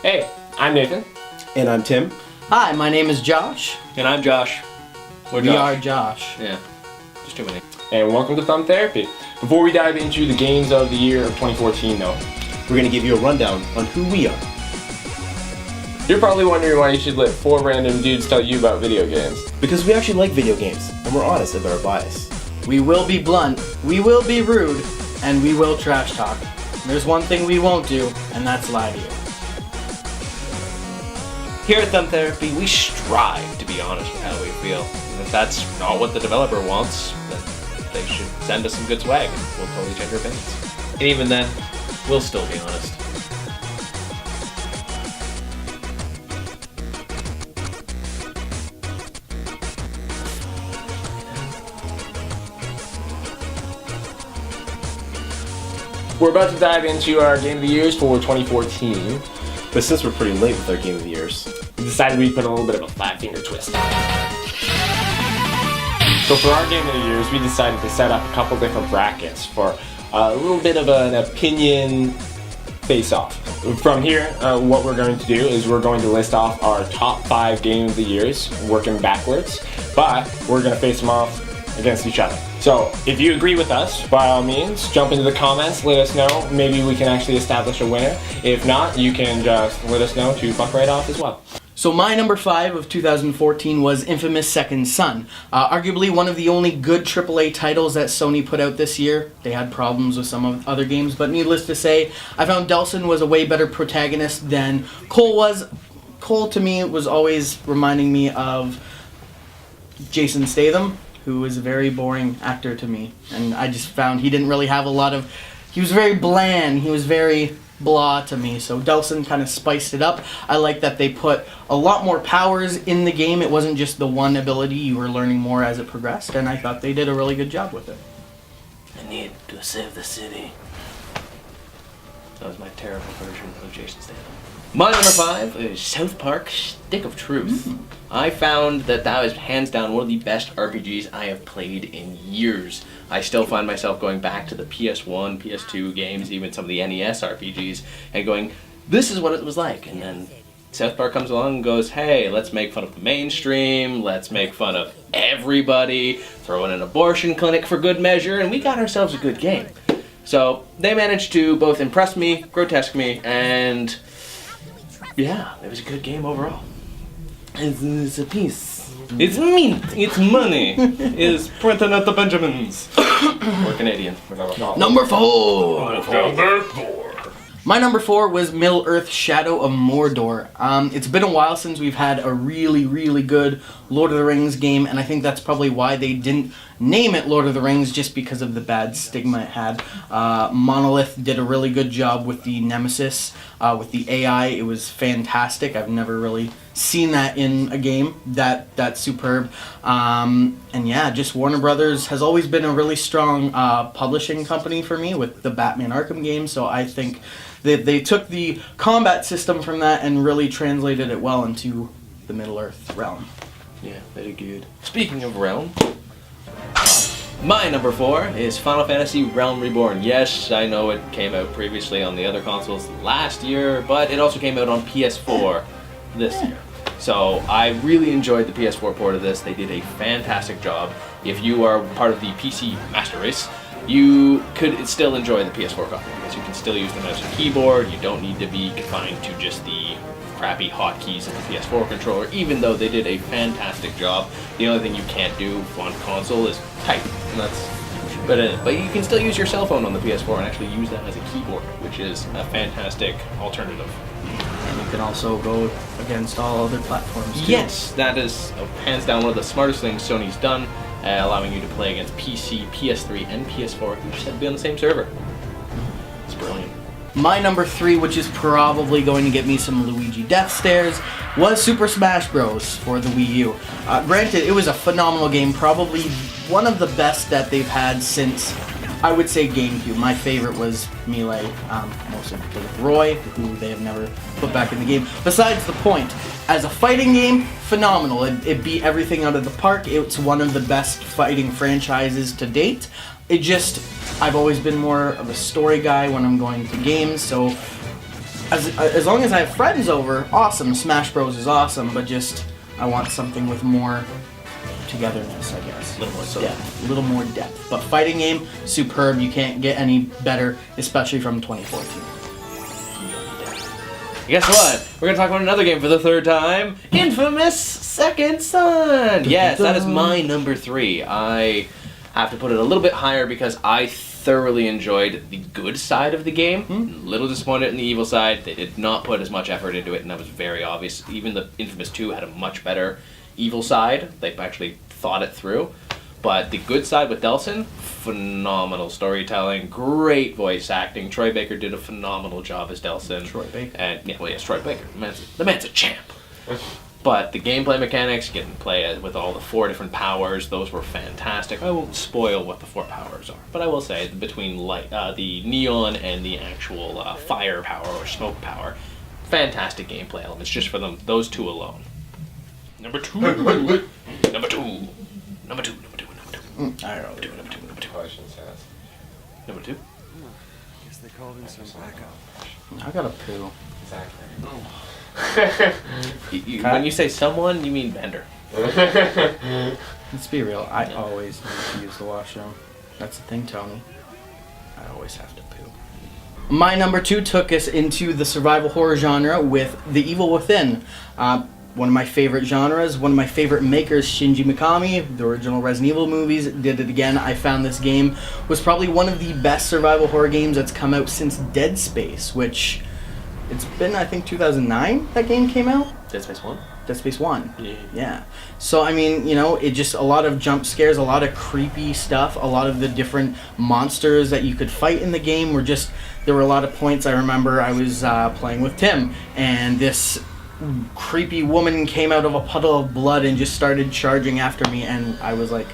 Hey, I'm Nathan. And I'm Tim. Hi, my name is Josh. And I'm Josh. We are Josh. Yeah, just too many. And welcome to Thumb Therapy. Before we dive into the games of the year of 2014 though, We're going to give you a rundown on who we are. you're probably wondering why you should let 4 random dudes tell you about video games. Because we actually like video games, and we're honest about our bias. We will be blunt, we will be rude, and we will trash talk. There's one thing we won't do, and that's lie to you. Here at Thumb Therapy, we strive to be honest with how we feel. And if that's not what the developer wants, then they should send us some good swag, and we'll totally change our opinions. And even then, we'll still be honest. We're about to dive into our Game of the Years for 2014. But since we're pretty late with our Game of the Years, We decided we'd put a little bit of a five-finger twist. So for our Game of the Years, we decided to set up a couple different brackets for a little bit of an opinion face-off. From here, what we're going to do is we're going to list off our top 5 Game of the Years, working backwards, but we're going to face them off against each other. So if you agree with us, by all means, jump into the comments, let us know. Maybe we can actually establish a winner. If not, you can just let us know to fuck right off as well. So my number 5 of 2014 was Infamous Second Son. Arguably one of the only good AAA titles that Sony put out this year. They had problems with some of other games, but needless to say, I found Delsin was a way better protagonist than Cole was. Cole to me was always reminding me of Jason Statham, who is a very boring actor to me. And I just found he didn't really have a lot of... He was very bland, he was very blah to me. So Delsin kind of spiced it up. I like that they put a lot more powers in the game. It wasn't just the one ability, you were learning more as it progressed, and I thought they did a really good job with it. I need to save the city. That was my terrible version of Jason Statham. My number 5 is South Park Stick of Truth. I found that was hands down one of the best RPGs I have played in years. I still find myself going back to the PS1, PS2 games, even some of the NES RPGs, and going, this is what it was like. And then South Park comes along and goes, hey, let's make fun of the mainstream, let's make fun of everybody, throw in an abortion clinic for good measure, and we got ourselves a good game. So they managed to both impress me, grotesque me, and yeah, it was a good game overall. It's a piece. It's mint. It's money. It's printing at the Benjamins. Or Canadian. Number 4! My number 4 was Middle-earth: Shadow of Mordor. It's been a while since we've had a really, really good Lord of the Rings game, and I think that's probably why they didn't name it Lord of the Rings, just because of the bad stigma it had. Monolith did a really good job with the Nemesis, with the AI. It was fantastic. I've never really seen that in a game that's superb. And yeah, just Warner Brothers has always been a really strong publishing company for me with the Batman Arkham games, so I think that they took the combat system from that and really translated it well into the Middle-earth realm. Yeah, very good. Speaking of realm, my number 4 is Final Fantasy Realm Reborn. Yes, I know it came out previously on the other consoles last year, but it also came out on PS4 this year. So I really enjoyed the PS4 port of this. They did a fantastic job. If you are part of the PC Master Race, you could still enjoy the PS4 copy because you can still use the mouse and keyboard. You don't need to be confined to just the crappy hotkeys of the PS4 controller, even though they did a fantastic job. The only thing you can't do on console is type, and but you can still use your cell phone on the PS4 and actually use that as a keyboard, which is a fantastic alternative. And you can also go against all other platforms too. Yes, that is hands down one of the smartest things Sony's done, allowing you to play against PC, PS3, and PS4. You just have to be on the same server. It's brilliant. My number 3, which is probably going to get me some Luigi death stares, was Super Smash Bros. For the Wii U. Granted, it was a phenomenal game, probably one of the best that they've had since, I would say, GameCube. My favorite was Melee, mostly because of Roy, who they have never put back in the game. Besides the point, as a fighting game, phenomenal. It beat everything out of the park. It's one of the best fighting franchises to date. I've always been more of a story guy when I'm going to games, so as long as I have friends over, awesome. Smash Bros is awesome, but just I want something with more togetherness, I guess. A little more so. Yeah, a little more depth. But fighting game, superb. You can't get any better, especially from 2014. Guess what? We're gonna talk about another game for the third time. Infamous Second Son! Yes, that is my number 3. I have to put it a little bit higher because I thoroughly enjoyed the good side of the game. A little disappointed in the evil side. They did not put as much effort into it, and that was very obvious. Even the Infamous 2 had a much better evil side. They actually thought it through. But the good side with Delson, phenomenal storytelling, great voice acting. Troy Baker did a phenomenal job as Delson. Troy Baker. And yeah, well, yes, Troy Baker. The man's a champ. But the gameplay mechanics, getting to play with all the 4 different powers, those were fantastic. I won't spoil what the 4 powers are, but I will say between the neon and the actual fire power or smoke power, fantastic gameplay elements just for those 2 alone. Number 2. Number 2. Number 2. Number 2. I don't know. Number 2. Number 2. Guess they called in some backup. I got a poo. Exactly. When you say someone, you mean Bender. Let's be real. I always need to use the washroom. That's the thing, Tony. I always have to poo. My number 2 took us into the survival horror genre with The Evil Within. One of my favorite genres, one of my favorite makers, Shinji Mikami, the original Resident Evil movies, did it again. I found this game was probably one of the best survival horror games that's come out since Dead Space, which it's been, I think, 2009 that game came out. Dead Space 1? Dead Space 1. Yeah. So, I mean, you know, it just a lot of jump scares, a lot of creepy stuff, a lot of the different monsters that you could fight in the game were just, there were a lot of points. I remember I was playing with Tim, and this creepy woman came out of a puddle of blood and just started charging after me, and I was like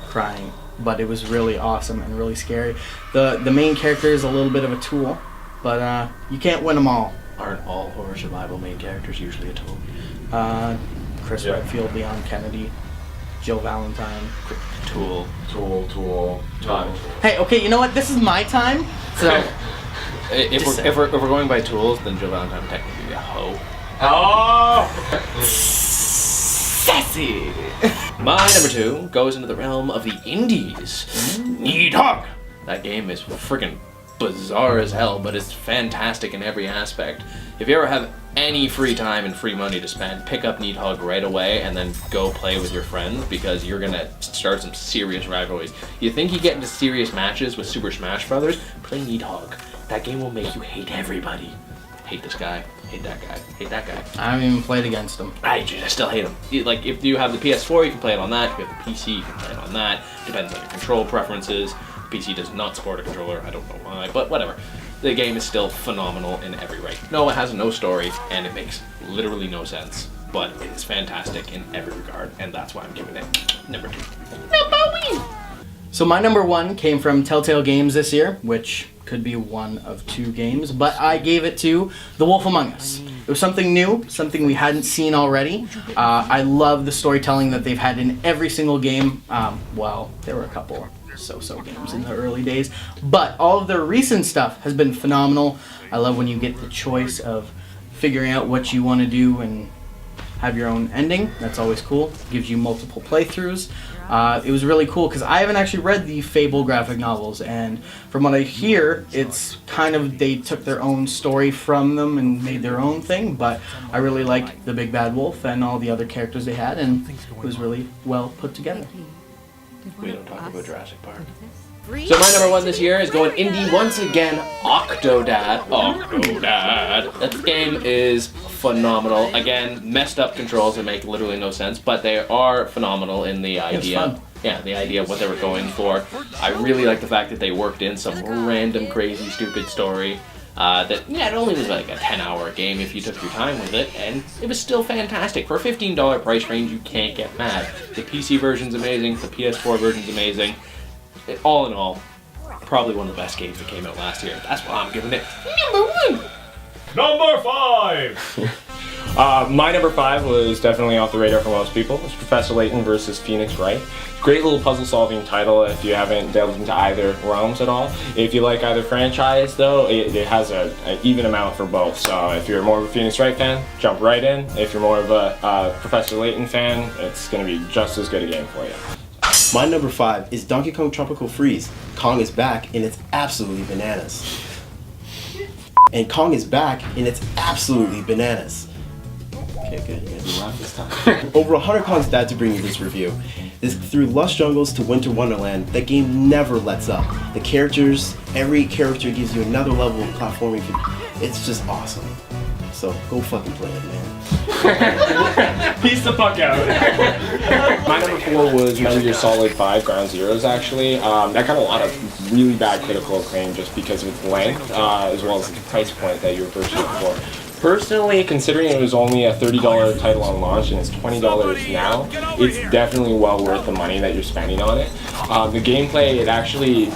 crying. But it was really awesome and really scary. The main character is a little bit of a tool, but you can't win them all. Aren't all horror survival main characters usually a tool? Chris Redfield, Leon Kennedy, Jill Valentine. Tool. Hey, okay, you know what? This is my time, so If we're going by tools, then Jill Valentine would technically be a hoe. Oh! sassy. My number 2 goes into the realm of the indies. Needhog! That game is freaking bizarre as hell, but it's fantastic in every aspect. If you ever have any free time and free money to spend, pick up Needhog right away and then go play with your friends, because you're gonna start some serious rivalries. You think you get into serious matches with Super Smash Brothers? Play Needhog. That game will make you hate everybody. Hate this guy, hate that guy, hate that guy. I haven't even played against him. I still hate him. Like, if you have the PS4, you can play it on that. If you have the PC, you can play it on that. Depends on your control preferences. The PC does not support a controller. I don't know why, but whatever. The game is still phenomenal in every way. No, it has no story, and it makes literally no sense. But it is fantastic in every regard, and that's why I'm giving it number 2. So my number 1 came from Telltale Games this year, which could be one of 2 games, but I gave it to The Wolf Among Us. It was something new, something we hadn't seen already. I love the storytelling that they've had in every single game. Well, there were a couple so-so games in the early days, but all of their recent stuff has been phenomenal. I love when you get the choice of figuring out what you want to do and have your own ending. That's always cool. Gives you multiple playthroughs. It was really cool because I haven't actually read the Fable graphic novels, and from what I hear, it's kind of, they took their own story from them and made their own thing, but I really liked the Big Bad Wolf and all the other characters they had, and it was really well put together. We don't talk about Jurassic Park. So my number 1 this year is going indie once again, Octodad. That game is phenomenal. Again, messed up controls that make literally no sense, but they are phenomenal in the idea. Yeah, the idea of what they were going for. I really like the fact that they worked in some random, crazy, stupid story. It only was like a 10-hour game if you took your time with it, and it was still fantastic. For a $15 price range, you can't get mad. The PC version's amazing, the PS4 version's amazing. All in all, probably one of the best games that came out last year. That's why I'm giving it number 1. Number 5! My number 5 was definitely off the radar for most people. It's Professor Layton versus Phoenix Wright. Great little puzzle-solving title if you haven't delved into either realms at all. If you like either franchise, though, it has an even amount for both. So if you're more of a Phoenix Wright fan, jump right in. If you're more of a Professor Layton fan, it's going to be just as good a game for you. My number 5 is Donkey Kong Tropical Freeze. Kong is back, and it's absolutely bananas. And Kong is back, and it's absolutely bananas. Okay, good. You guys didn't laugh this time. Over 100 Kongs died to bring you this review. Through lush jungles to winter wonderland, that game never lets up. The characters, every character gives you another level of platforming. It's just awesome. So go fucking play it, man. Peace the fuck out. My number 4 was Metal Gear Solid 5 Ground Zeroes, actually. That got a lot of really bad critical acclaim just because of its length, as well as the price point that you were purchasing for. Personally, considering it was only a $30 title on launch and it's $20 now, it's definitely well worth the money that you're spending on it. The gameplay, it actually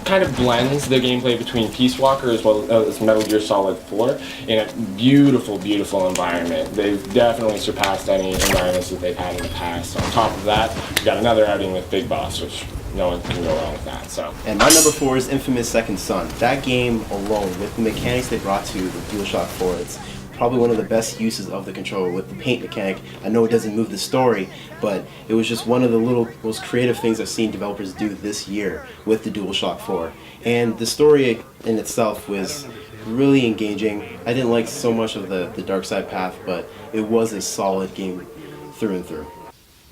kind of blends the gameplay between Peace Walker as well as Metal Gear Solid 4 in a beautiful, beautiful environment. They've definitely surpassed any environments that they've had in the past. On top of that, we got another outing with Big Boss, which no one can go wrong with that. So. And my number 4 is Infamous Second Son. That game alone, with the mechanics they brought to the DualShock 4, it's probably one of the best uses of the controller with the paint mechanic. I know it doesn't move the story, but it was just one of the most creative things I've seen developers do this year with the DualShock 4. And the story in itself was really engaging. I didn't like so much of the dark side path, but it was a solid game through and through.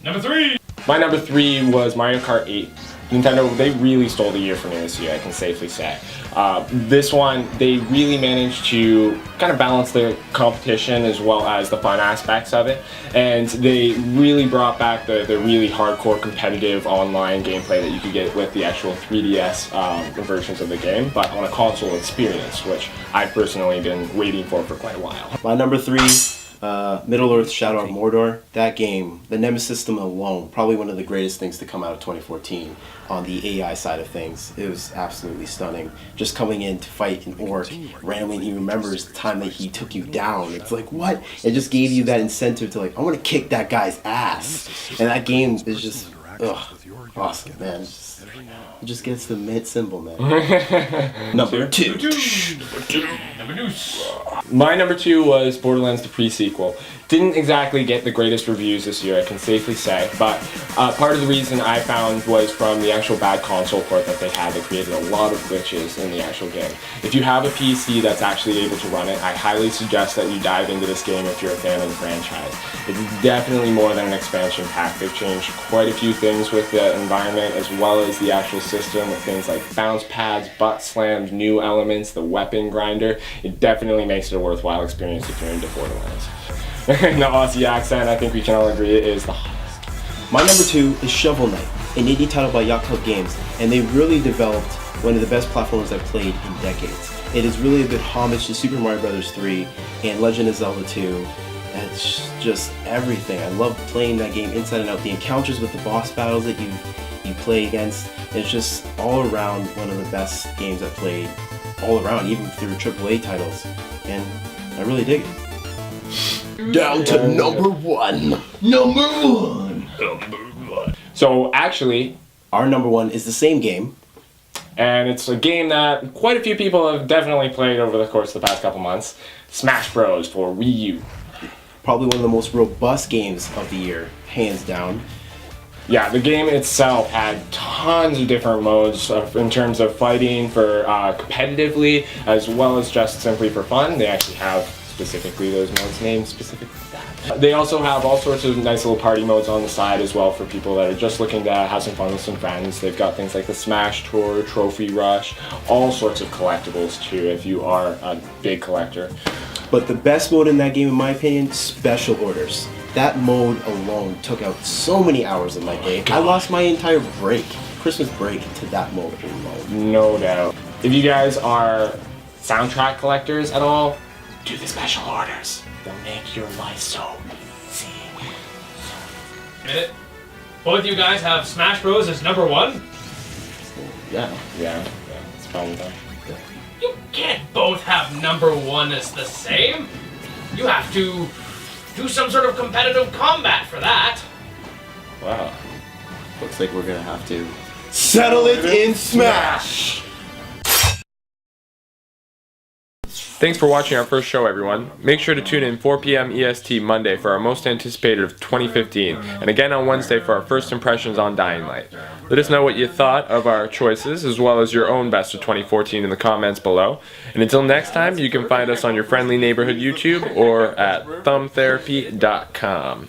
Number 3! My number 3 was Mario Kart 8. Nintendo, they really stole the year for me this year, I can safely say. This one, they really managed to kind of balance the competition as well as the fun aspects of it, and they really brought back the really hardcore competitive online gameplay that you could get with the actual 3DS versions of the game, but on a console experience, which I've personally been waiting for quite a while. My number 3, Middle-earth Shadow of Mordor. That game, the Nemesis system alone, probably one of the greatest things to come out of 2014 on the AI side of things. It was absolutely stunning. Just coming in to fight an orc, randomly he remembers the time that he took you down. It's like, what? It just gave you that incentive to like, I want to kick that guy's ass. And that game is just, awesome, man. It just gets the mint symbol, man. Number 2. My number 2 was Borderlands the pre-sequel. Didn't exactly get the greatest reviews this year, I can safely say, but part of the reason I found was from the actual bad console port that they had that created a lot of glitches in the actual game. If you have a PC that's actually able to run it, I highly suggest that you dive into this game if you're a fan of the franchise. It's definitely more than an expansion pack. They've changed quite a few things with the environment as well as the actual system with things like bounce pads, butt slams, new elements, the weapon grinder. It definitely makes it a worthwhile experience if you're into Borderlands. The Aussie accent, I think we can all agree, is the hottest. My number 2 is Shovel Knight, an indie title by Yacht Club Games, and they really developed one of the best platforms I've played in decades. It is really a good homage to Super Mario Bros. 3 and Legend of Zelda 2. It's just everything. I love playing that game inside and out. The encounters with the boss battles that you play against, it's just all around one of the best games I've played all around, even through AAA titles, and I really dig it. Down to number 1. Number 1. So actually, our number 1 is the same game. And it's a game that quite a few people have definitely played over the course of the past couple months. Smash Bros. For Wii U. Probably one of the most robust games of the year, hands down. Yeah, the game itself had tons of different modes in terms of fighting for competitively as well as just simply for fun. They actually have specifically those modes named specifically that. They also have all sorts of nice little party modes on the side as well for people that are just looking to have some fun with some friends. They've got things like the Smash Tour, Trophy Rush, all sorts of collectibles too if you are a big collector. But the best mode in that game, in my opinion, Special Orders. That mode alone took out so many hours of my day. I lost my entire Christmas break, to that mode alone. No doubt. If you guys are soundtrack collectors at all, do the Special Orders. They'll make your life so easy. Minute. Both you guys have Smash Bros. As number 1? Yeah. It's fun though. You can't both have number 1 as the same. You have to do some sort of competitive combat for that. Wow. Looks like we're gonna have to settle it in Smash! Thanks for watching our first show, everyone. Make sure to tune in 4 p.m. EST Monday for our most anticipated of 2015, and again on Wednesday for our first impressions on Dying Light. Let us know what you thought of our choices, as well as your own best of 2014 in the comments below. And until next time, you can find us on your friendly neighborhood YouTube or at thumbtherapy.com.